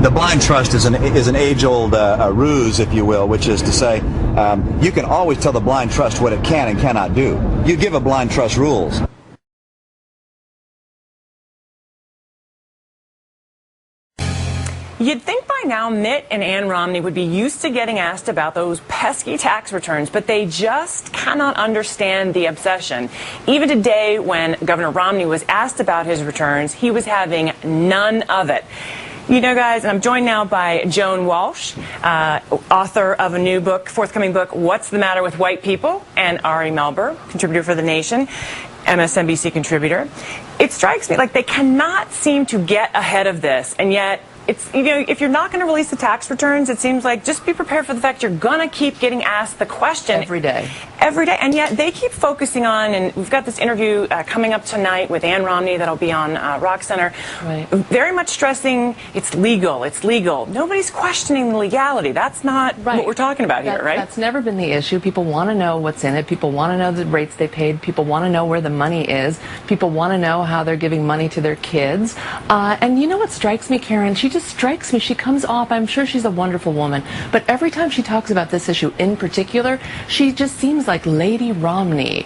The blind trust is an age-old ruse, if you will, which is to say you can always tell the blind trust what it can and cannot do. You give a blind trust rules. You'd think by now Mitt and Ann Romney would be used to getting asked about those pesky tax returns, but they just cannot understand the obsession. Even today, when Governor Romney was asked about his returns, he was having none of it. You know, guys, and I'm joined now by Joan Walsh, author of a new book, forthcoming book, What's the Matter with White People? And Ari Melber, contributor for The Nation, MSNBC contributor. It strikes me like they cannot seem to get ahead of this, and yet it's, you know, if you're not going to release the tax returns, it seems like just be prepared for the fact you're going to keep getting asked the question. Every day. Every day. And yet they keep focusing on, and we've got this interview coming up tonight with Ann Romney that'll be on Rock Center. Right. Very much stressing it's legal, it's legal. Nobody's questioning the legality. That's not what we're talking about here, right? That's never been the issue. People want to know what's in it. People want to know the rates they paid. People want to know where the money is. People want to know how they're giving money to their kids. And you know what strikes me, Karen? She just strikes me. She comes off, I'm sure she's a wonderful woman, but every time she talks about this issue in particular, she just seems like Lady Romney.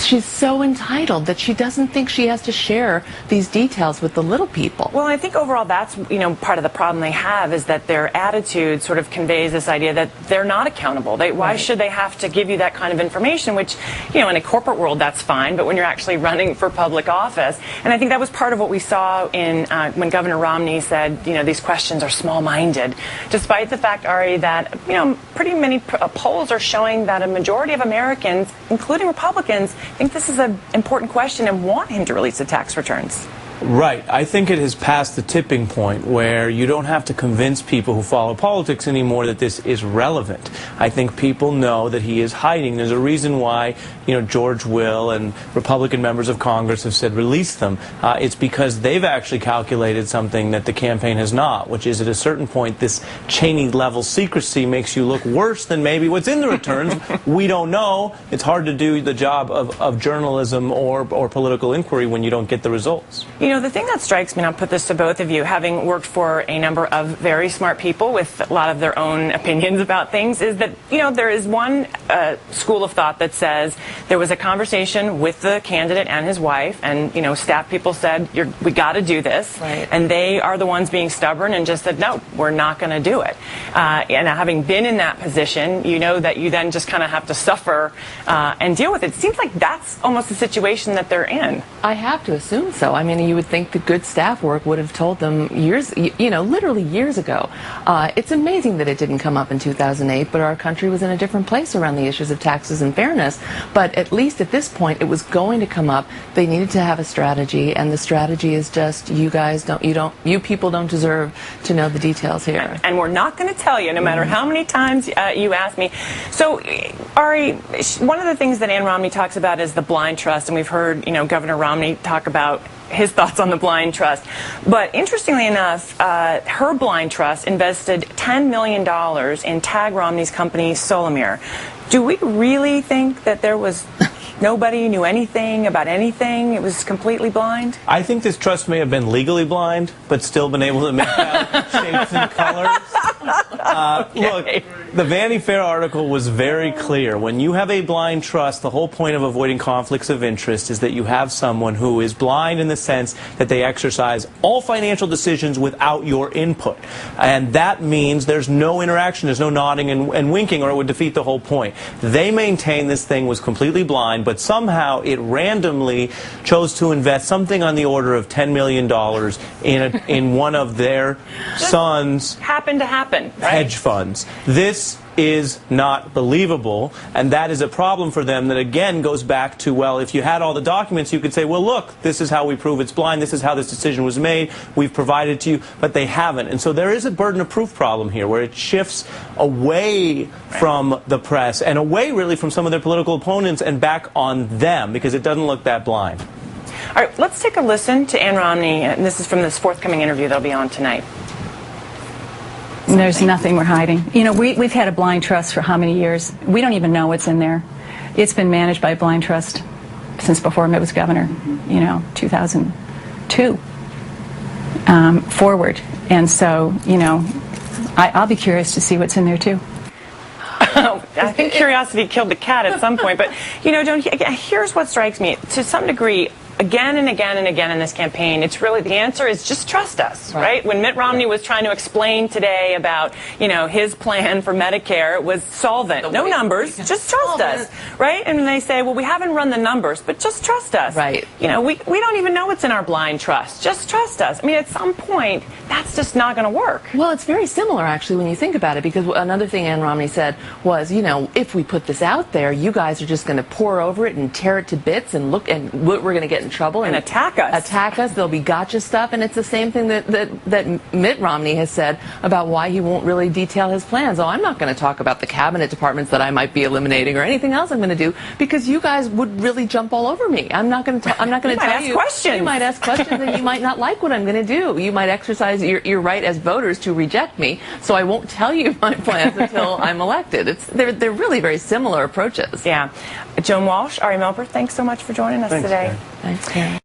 She's so entitled that she doesn't think she has to share these details with the little people. Well, I think overall that's, you know, part of the problem they have is that their attitude sort of conveys this idea that they're not accountable. Why should they have to give you that kind of information, which, you know, in a corporate world that's fine, but when you're actually running for public office, and I think that was part of what we saw in when Governor Romney said, you know, these questions are small-minded, despite the fact, Ari, that, you know, pretty many polls are showing that a majority of Americans, including Republicans, think this is an important question and want him to release the tax returns. Right. I think it has passed the tipping point where you don't have to convince people who follow politics anymore that this is relevant. I think people know that he is hiding. There's a reason why, you know, George Will and Republican members of Congress have said release them. It's because they've actually calculated something that the campaign has not, which is at a certain point this Cheney-level secrecy makes you look worse than maybe what's in the returns. We don't know. It's hard to do the job of journalism or political inquiry when you don't get the results. You know, the thing that strikes me, and I'll put this to both of you, having worked for a number of very smart people with a lot of their own opinions about things, is that, you know, there is one school of thought that says there was a conversation with the candidate and his wife, and, you know, staff people said, we got to do this. Right. And they are the ones being stubborn and just said, no, we're not going to do it. And having been in that position, you know that you then just kind of have to suffer and deal with it. It seems like that's almost the situation that they're in. I have to assume so. I mean, you would think the good staff work would have told them years, you know, literally years ago. It's amazing that it didn't come up in 2008, but our country was in a different place around the issues of taxes and fairness. But at least at this point, it was going to come up. They needed to have a strategy, and the strategy is just you people don't deserve to know the details here. And we're not going to tell you, no matter how many times you ask me. So, Ari, one of the things that Ann Romney talks about is the blind trust, and we've heard, you know, Governor Romney talk about his thoughts on the blind trust. But interestingly enough, her blind trust invested $10 million in Tag Romney's company, Solomir. Do we really think that there was nobody knew anything about anything? It was completely blind? I think this trust may have been legally blind, but still been able to make out shapes and colors. Look, the Vanity Fair article was very clear. When you have a blind trust, the whole point of avoiding conflicts of interest is that you have someone who is blind in the sense that they exercise all financial decisions without your input. And that means there's no interaction, there's no nodding and winking, or it would defeat the whole point. They maintain this thing was completely blind, but somehow it randomly chose to invest something on the order of $10 million in one of their sons' happened to happen, right? Hedge funds. This is not believable, and that is a problem for them that again goes back to, well, if you had all the documents, you could say, well, look, this is how we prove it's blind, this is how this decision was made, we've provided it to you, but they haven't. And so there is a burden of proof problem here where it shifts away from the press and away really from some of their political opponents and back on them because it doesn't look that blind. All right, let's take a listen to Ann Romney, and this is from this forthcoming interview that'll be on tonight. There's nothing we're hiding. You know, we've had a blind trust for how many years? We don't even know what's in there. It's been managed by blind trust since before Mitt was governor, you know, 2002. forward. And so, you know, I'll be curious to see what's in there too. I think curiosity killed the cat at some point. But, you know, Joan, here's what strikes me. To some degree, again and again and again in this campaign, it's really, the answer is just trust us, right? When Mitt Romney was trying to explain today about, you know, his plan for Medicare, it was solvent. No numbers, just trust us, right? And they say, well, we haven't run the numbers, but just trust us. Right. You know, we don't even know what's in our blind trust. Just trust us. I mean, at some point, that's just not going to work. Well, it's very similar, actually, when you think about it, because another thing Ann Romney said was, you know, if we put this out there, you guys are just going to pour over it and tear it to bits and look, and we're going to get in trouble and attack us. Attack us. There'll be gotcha stuff, and it's the same thing that Mitt Romney has said about why he won't really detail his plans. Oh, I'm not going to talk about the cabinet departments that I might be eliminating or anything else I'm going to do, because you guys would really jump all over me. I'm not going to tell you. Questions. You might ask questions, and you might not like what I'm going to do. You might exercise your right as voters to reject me, so I won't tell you my plans until I'm elected. They're really very similar approaches. Yeah. Joan Walsh, Ari Melber, thanks so much for joining us today. Thanks, Karen.